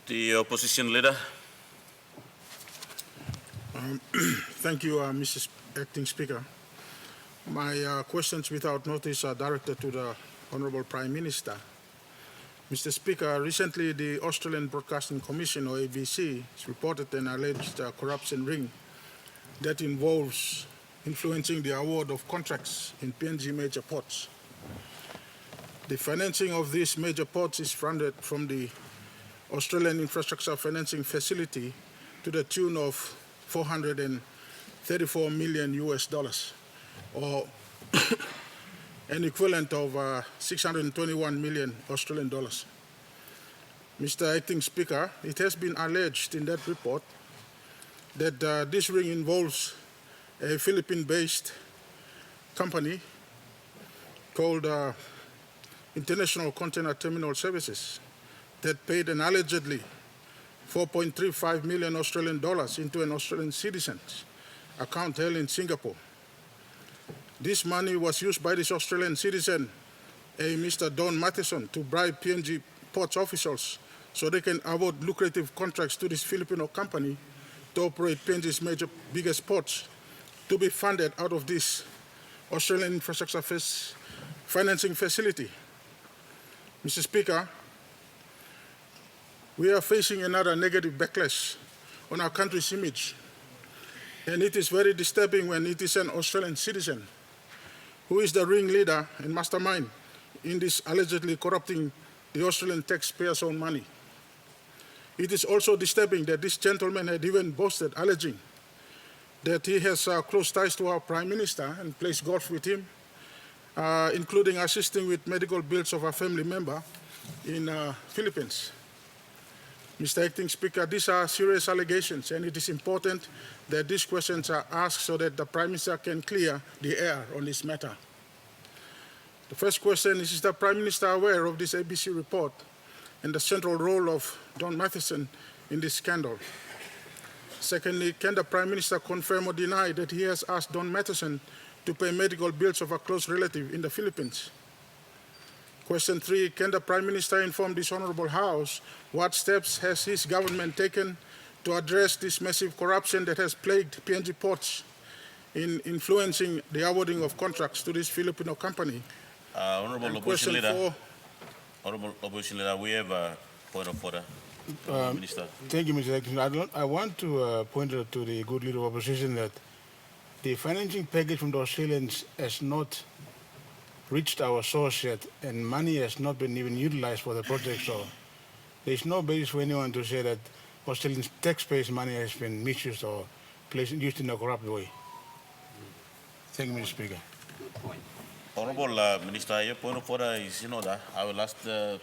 The opposition leader. Thank you, Mr. Acting Speaker. My questions without notice are directed to the Honorable Prime Minister. Mr. Speaker, recently the Australian Broadcasting Commission, or ABC, has reported an alleged corruption ring that involves influencing the award of contracts in PNG major ports. The financing of these major ports is funded from the Australian Infrastructure Financing Facility to the tune of 434 million US dollars, or an equivalent of 621 million Australian dollars. Mr. Acting Speaker, it has been alleged in that report that this ring involves a Philippine-based company called International Container Terminal Services that paid an allegedly 4.35 million Australian dollars into an Australian citizen's account held in Singapore. This money was used by this Australian citizen, a Mr. Don Matheson, to bribe PNG ports officials so they can award lucrative contracts to this Filipino company to operate PNG's biggest ports, to be funded out of this Australian Infrastructure Financing Facility. Mr. Speaker, we are facing another negative backlash on our country's image, and it is very disturbing when it is an Australian citizen who is the ringleader and mastermind in this allegedly corrupting the Australian taxpayers' own money. It is also disturbing that this gentleman had even boasted, alleging that he has close ties to our Prime Minister and plays golf with him, including assisting with medical bills of a family member in Philippines. Mr. Acting Speaker, these are serious allegations, and it is important that these questions are asked so that the Prime Minister can clear the air on this matter. The first question is the Prime Minister aware of this ABC report and the central role of Don Matheson in this scandal? Secondly, can the Prime Minister confirm or deny that he has asked Don Matheson to pay medical bills of a close relative in the Philippines? Question 3, can the Prime Minister inform this Honourable House what steps has his government taken to address this massive corruption that has plagued PNG ports in influencing the awarding of contracts to this Filipino company? Honourable Opposition Leader. Honourable Opposition Leader, we have a point of order. Minister. Thank you, Mr. Acting. I want to point out to the good leader of opposition that the financing package from the Australians has not reached our source yet, and money has not been even utilized for the project. So there is no basis for anyone to say that Australian taxpayers' money has been misused or used in a corrupt way. Thank you, Mr. Speaker. Good point. Honourable Minister, your point of order is in order. I will ask the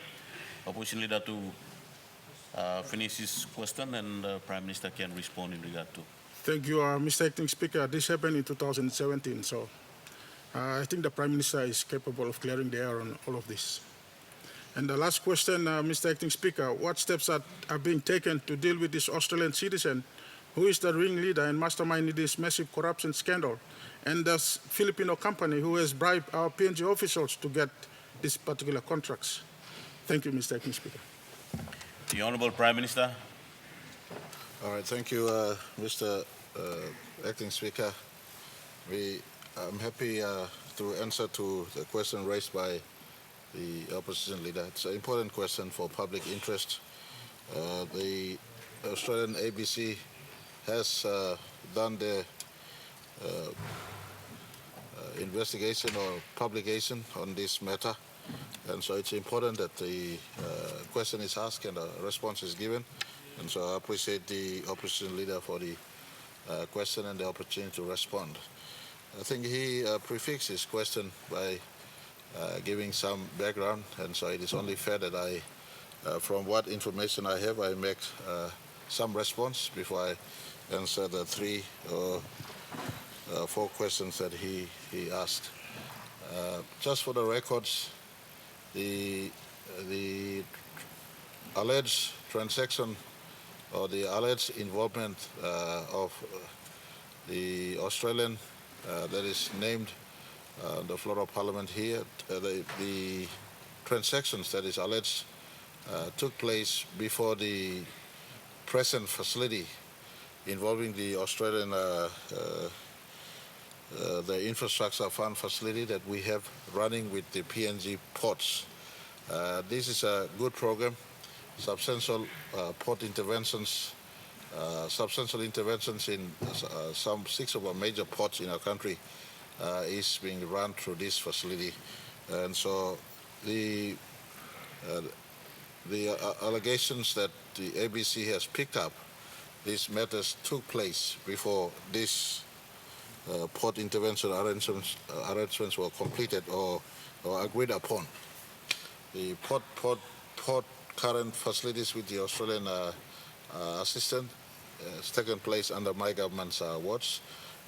opposition leader to finish his question, and the Prime Minister can respond in regard to. Thank you, Mr. Acting Speaker. This happened in 2017, so I think the Prime Minister is capable of clearing the air on all of this. And the last question, Mr. Acting Speaker, what steps are being taken to deal with this Australian citizen who is the ringleader and mastermind in this massive corruption scandal, and the Filipino company who has bribed our PNG officials to get these particular contracts? Thank you, Mr. Acting Speaker. The Honourable Prime Minister. All right, thank you, Mr. Acting Speaker. I'm happy to answer to the question raised by the opposition leader. It's an important question for public interest. The Australian ABC has done the investigation or publication on this matter, and so it's important that the question is asked and a response is given. And so I appreciate the opposition leader for the question and the opportunity to respond. I think he prefixed his question by giving some background, and so it is only fair that I, from what information I have, I make some response before I answer the 3 or 4 questions that he asked. Just for the records, the alleged transaction or the alleged involvement of the Australian that is named the floor of Parliament here, the transactions that is alleged took place before the present facility involving the Australian the infrastructure fund facility that we have running with the PNG ports. This is a good program. Substantial port interventions, substantial interventions in some 6 of our major ports in our country is being run through this facility. And so the allegations that the ABC has picked up, these matters took place before this port intervention arrangements were completed or agreed upon. The port current facilities with the Australian assistant has taken place under my government's watch,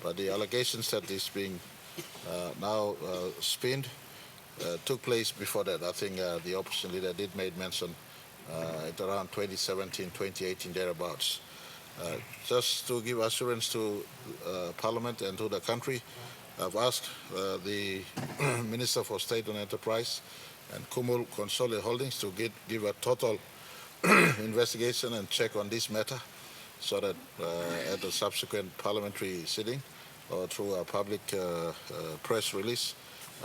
but the allegations that is being now spinned took place before that. I think the opposition leader did make mention at around 2017, 2018, thereabouts. Just to give assurance to Parliament and to the country, I've asked the Minister for State and Enterprise and Kumul Consolidated Holdings to give a total investigation and check on this matter so that at the subsequent parliamentary sitting or through a public press release,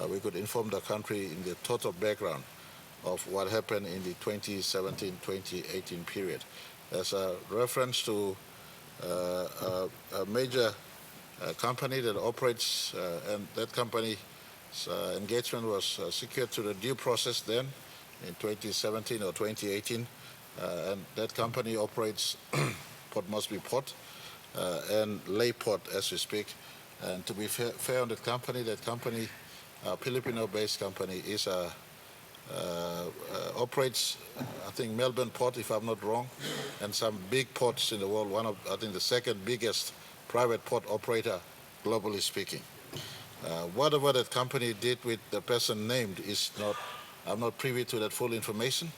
we could inform the country in the total background of what happened in the 2017-2018 period. As a reference to a major company that operates, and that company's engagement was secured to the due process then in 2017 or 2018, and that company operates Port Moresby Port and Lay Port as we speak. And to be fair on that company, Filipino-based company, is operates, I think, Melbourne Port, if I'm not wrong, and some big ports in the world. One of, I think, the second biggest private port operator, globally speaking. Whatever that company did with the person named is not, I'm not privy to that full information.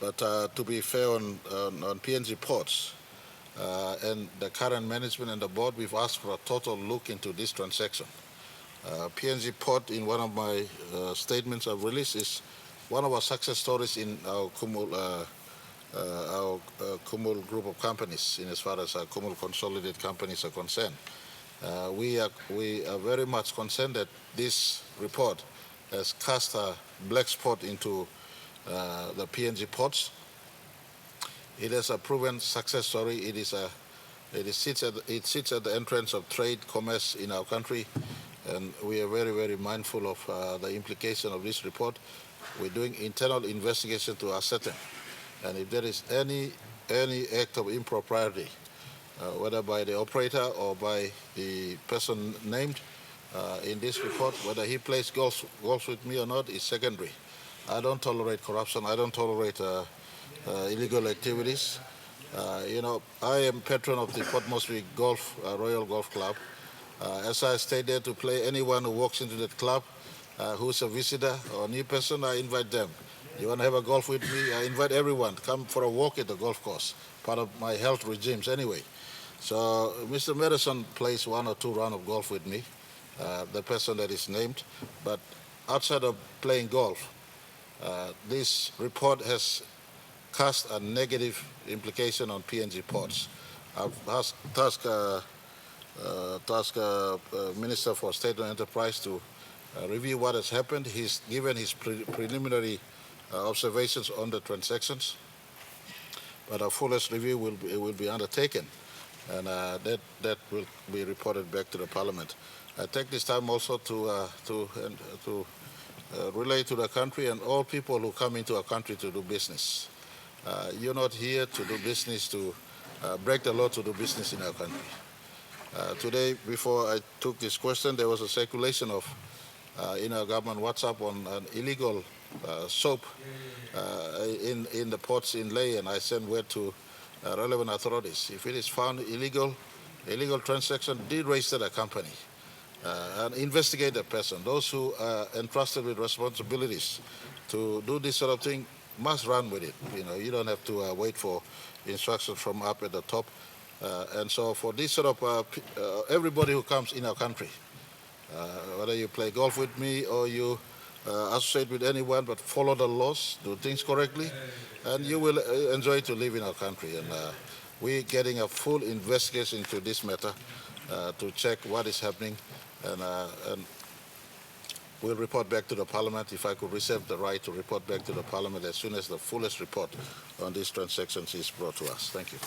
But to be fair on PNG Ports and the current management and the board, we've asked for a total look into this transaction. PNG Port, in one of my statements I've released, is one of our success stories in our Kumul group of companies, in as far as our Kumul consolidated companies are concerned. We are very much concerned that this report has cast a black spot into the PNG ports. It has a proven success story. It sits at the entrance of trade, commerce in our country, and we are very, very mindful of the implication of this report. We're doing internal investigation to ascertain, and if there is any act of impropriety, whether by the operator or by the person named in this report, whether he plays golf with me or not is secondary. I don't tolerate corruption. I don't tolerate illegal activities. You know, I am patron of the Port Moresby Royal Golf Club. As I stay there to play, anyone who walks into that club who's a visitor or a new person, I invite them. You want to have a golf with me? I invite everyone to come for a walk at the golf course, part of my health regimes anyway. So Mr. Madison plays 1 or 2 rounds of golf with me, the person that is named. But outside of playing golf, this report has cast a negative implication on PNG ports. I've tasked Minister for State and Enterprise to review what has happened. He's given his preliminary observations on the transactions, but a fullest review will be undertaken, and that will be reported back to the Parliament. I take this time also to relay to the country and all people who come into our country to do business. You're not here to do business, to break the law to do business in our country. Today, before I took this question, there was a circulation of in our government WhatsApp on an illegal soap in the ports in Ley, and I sent word to relevant authorities. If it is found illegal transaction, deregister the company and investigate the person. Those who are entrusted with responsibilities to do this sort of thing must run with it. You know, you don't have to wait for instructions from up at the top. And so for this sort of everybody who comes in our country, whether you play golf with me or you associate with anyone, but follow the laws, do things correctly, and you will enjoy to live in our country. And we're getting a full investigation into this matter to check what is happening, and we'll report back to the Parliament. If I could reserve the right to report back to the Parliament as soon as the fullest report on these transactions is brought to us. Thank you.